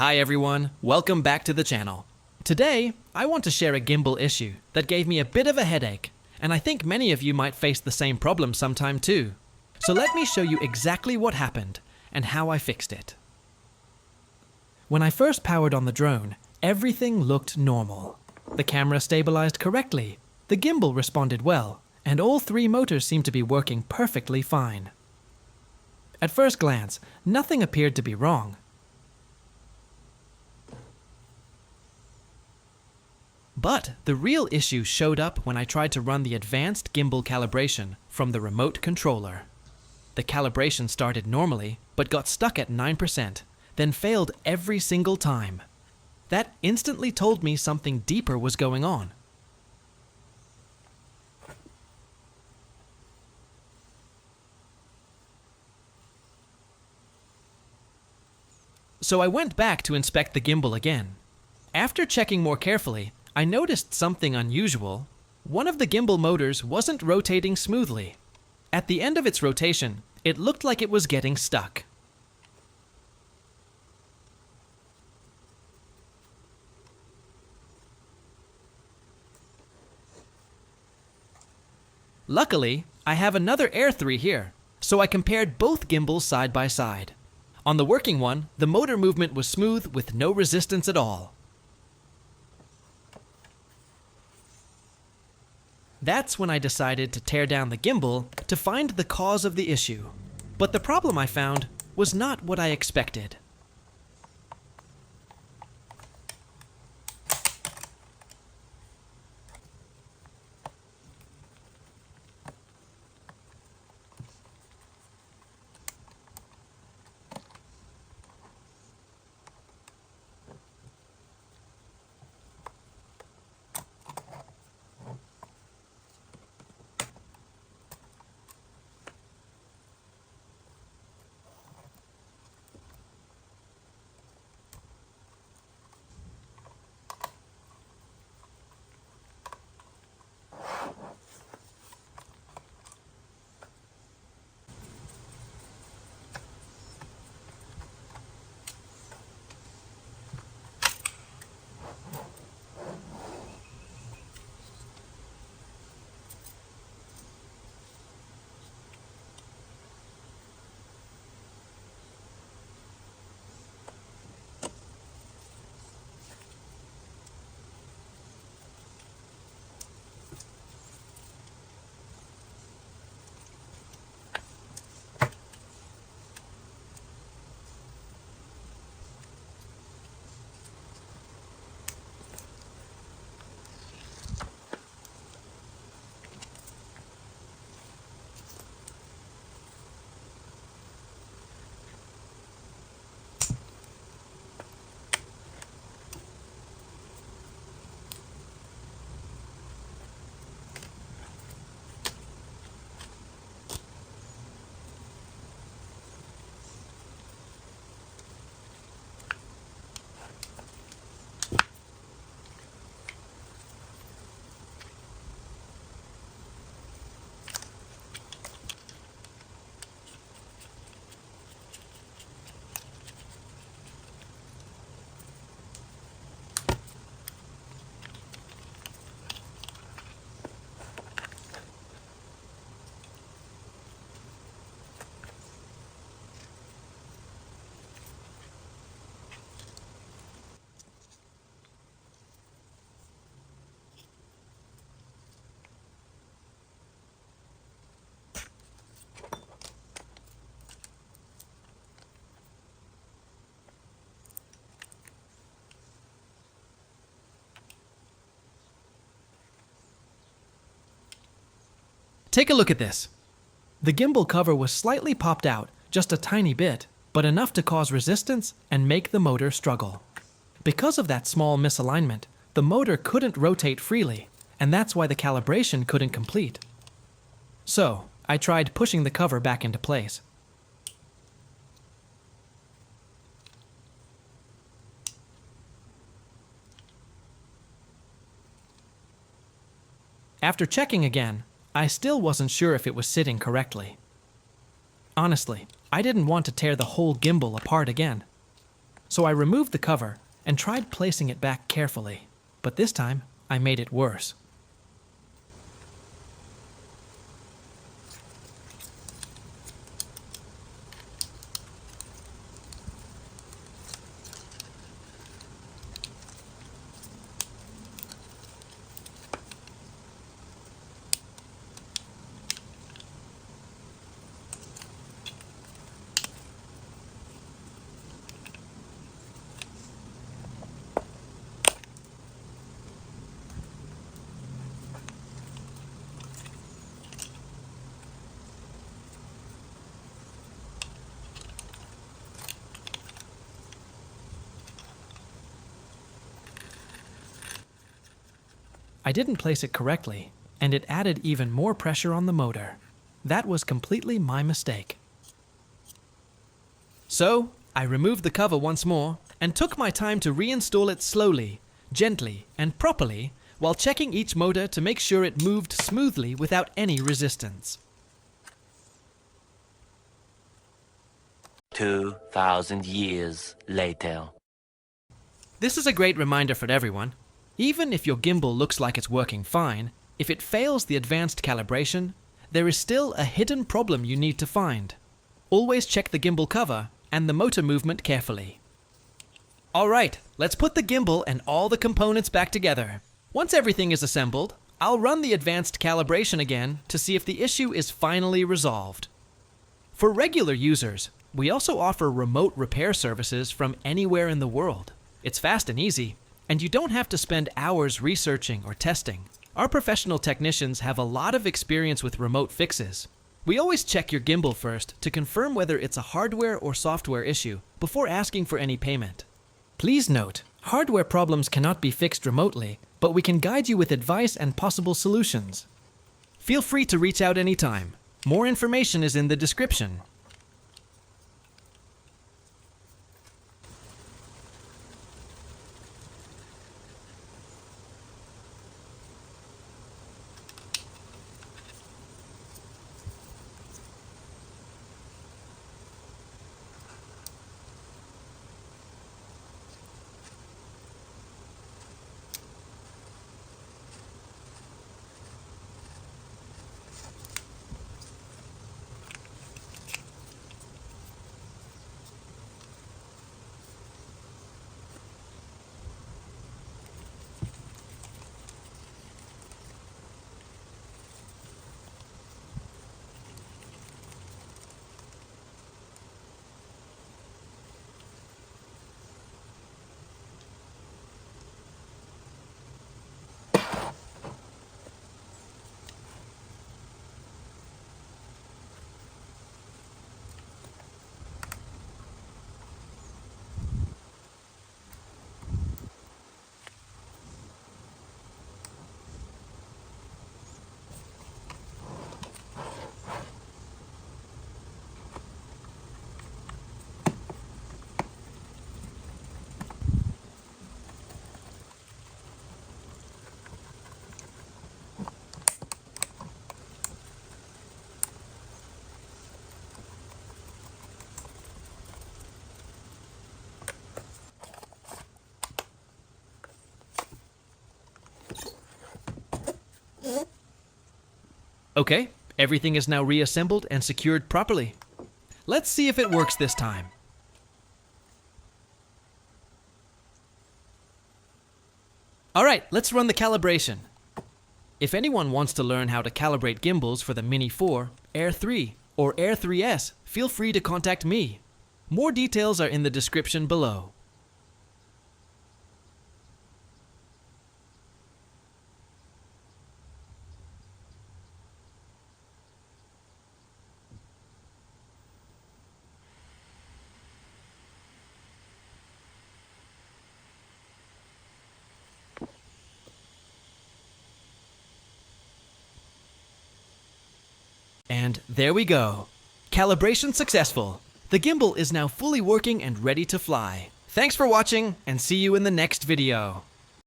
Hi everyone, welcome back to the channel. Today, I want to share a gimbal issue that gave me a bit of a headache, and I think many of you might face the same problem sometime too. So let me show you exactly what happened and how I fixed it. When I first powered on the drone, everything looked normal. The camera stabilized correctly, the gimbal responded well, and all three motors seemed to be working perfectly fine. At first glance, nothing appeared to be wrong. But the real issue showed up when I tried to run the advanced gimbal calibration from the remote controller. The calibration started normally, but got stuck at 9%, then failed every single time. That instantly told me something deeper was going on. So I went back to inspect the gimbal again. After checking more carefully, I noticed something unusual. One of the gimbal motors wasn't rotating smoothly. At the end of its rotation, it looked like it was getting stuck. Luckily, I have another Air 3 here, so I compared both gimbals side by side. On the working one, the motor movement was smooth with no resistance at all. That's when I decided to tear down the gimbal to find the cause of the issue. But the problem I found was not what I expected. Take a look at this. The gimbal cover was slightly popped out, just a tiny bit, but enough to cause resistance and make the motor struggle. Because of that small misalignment, the motor couldn't rotate freely, and that's why the calibration couldn't complete. So, I tried pushing the cover back into place. After checking again, I still wasn't sure if it was sitting correctly. Honestly, I didn't want to tear the whole gimbal apart again. So I removed the cover and tried placing it back carefully, but this time I made it worse. I didn't place it correctly, and it added even more pressure on the motor. That was completely my mistake. So, I removed the cover once more and took my time to reinstall it slowly, gently, and properly while checking each motor to make sure it moved smoothly without any resistance. 2,000 years later. This is a great reminder for everyone. Even if your gimbal looks like it's working fine, if it fails the advanced calibration, there is still a hidden problem you need to find. Always check the gimbal cover and the motor movement carefully. Alright, let's put the gimbal and all the components back together. Once everything is assembled, I'll run the advanced calibration again to see if the issue is finally resolved. For regular users, we also offer remote repair services from anywhere in the world. It's fast and easy, and you don't have to spend hours researching or testing. Our professional technicians have a lot of experience with remote fixes. We always check your gimbal first to confirm whether it's a hardware or software issue before asking for any payment. Please note, hardware problems cannot be fixed remotely, but we can guide you with advice and possible solutions. Feel free to reach out anytime. More information is in the description. Okay, everything is now reassembled and secured properly. Let's see if it works this time. Alright, let's run the calibration. If anyone wants to learn how to calibrate gimbals for the Mini 4, Air 3, or Air 3S, feel free to contact me. More details are in the description below. And there we go. Calibration successful. The gimbal is now fully working and ready to fly. Thanks for watching, and see you in the next video.